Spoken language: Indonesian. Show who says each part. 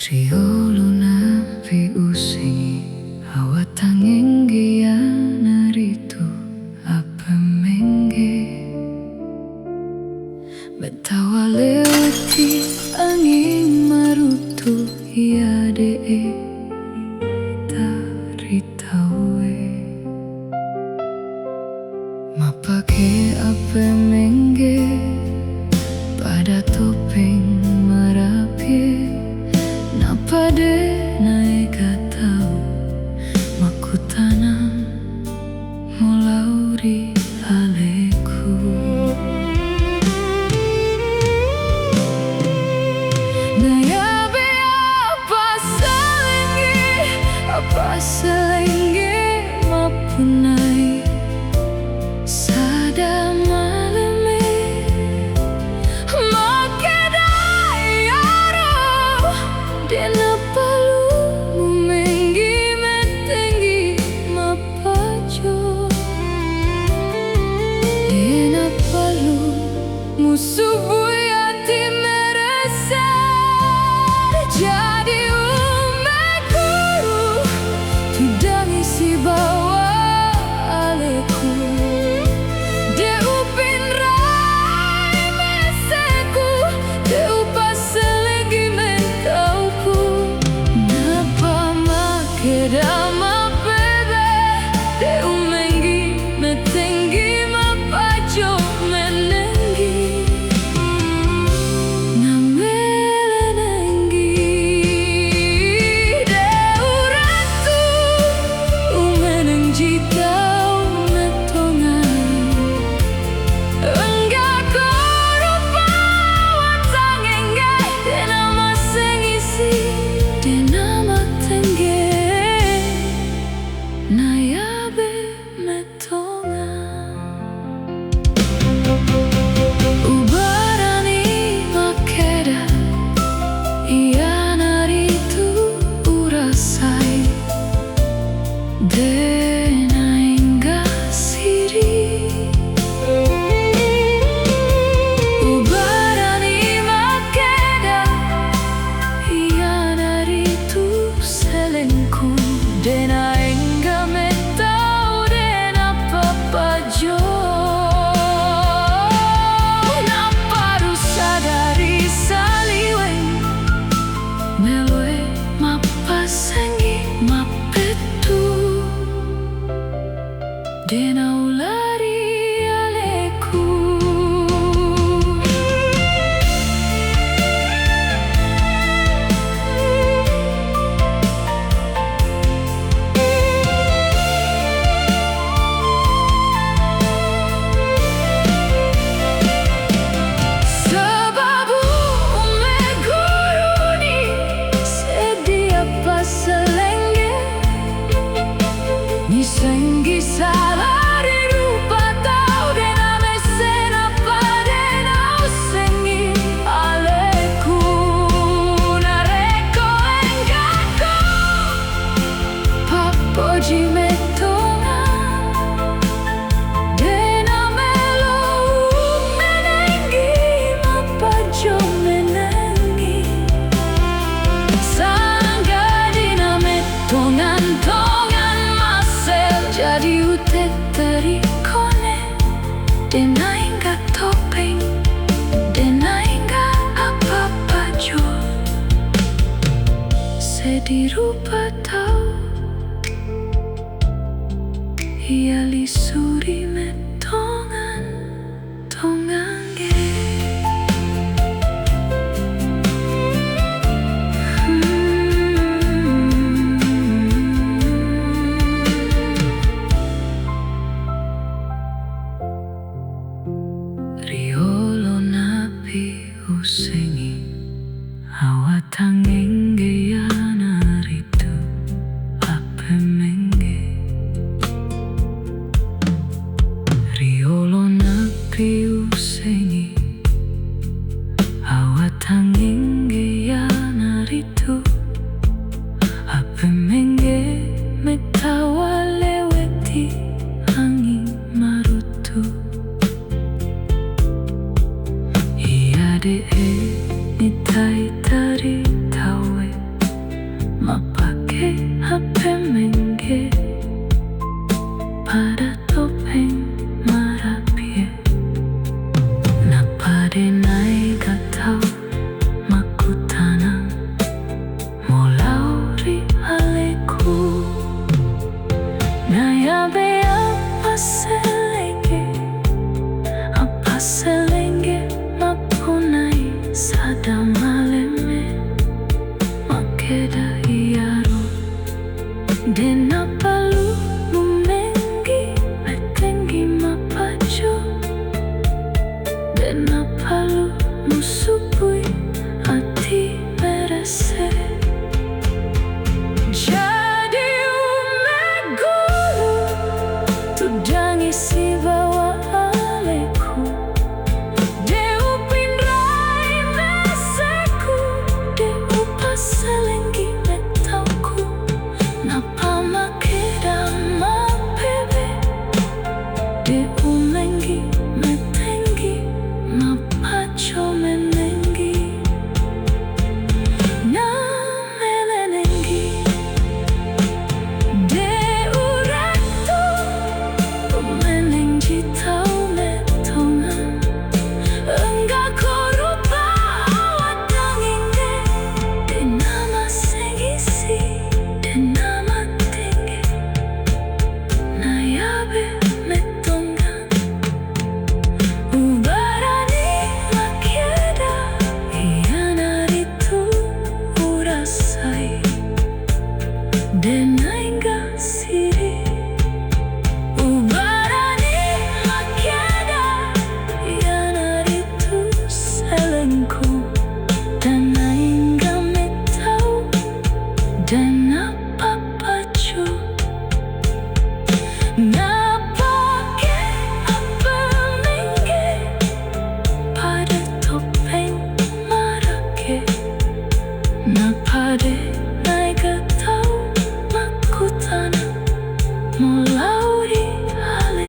Speaker 1: Rioluna piusingi awatanging giyana ritu apa mengge betawa lewati angin marutu iya dee taritawe mapake apa mengge pada topeng merapi pada naik atau maku tanam mulauri aleku naya be apa selengge mapunai sada malammae dena palu menggi metengi mapajo dena palu musuh yati merasa jadi umekuru tidak isi bawa aleku de upin rai meseku de upas selegi mentauku Dama bebe de umenggi metengi mapajo menenggi na melenenggi de uratu umenenggi tau metongan enggak korupa watangenge de nama sengisi de nama tengge nayabe metonga ubarani makeda iya naritu urasai dena inga siri ubarani makeda iya naritu selengku dena dena ulari aleku sebab umeguruni sedia passelenge nisenggi salah jadi utet terikone dena inga topeng dena inga apa-apa jo sedih rupa tau ia lisuri metongan tongange usengi awatanging geyana ritu apa mengge riolo napi usengi awatanging geyana ritu apa mengge metawa leweti angin marutu de nitai tari tawe mengge HP mengge pada topeng marapie na pade nai gatau makutana molauri aleku na yabe apa selenge mapunai sada maleme makeda iaro dena palu mumengi metengi mapajo dena palu musupui ati merese jadi umegulu tudangi si bawa aleku deu pindrai meseku deu paselengi metauku na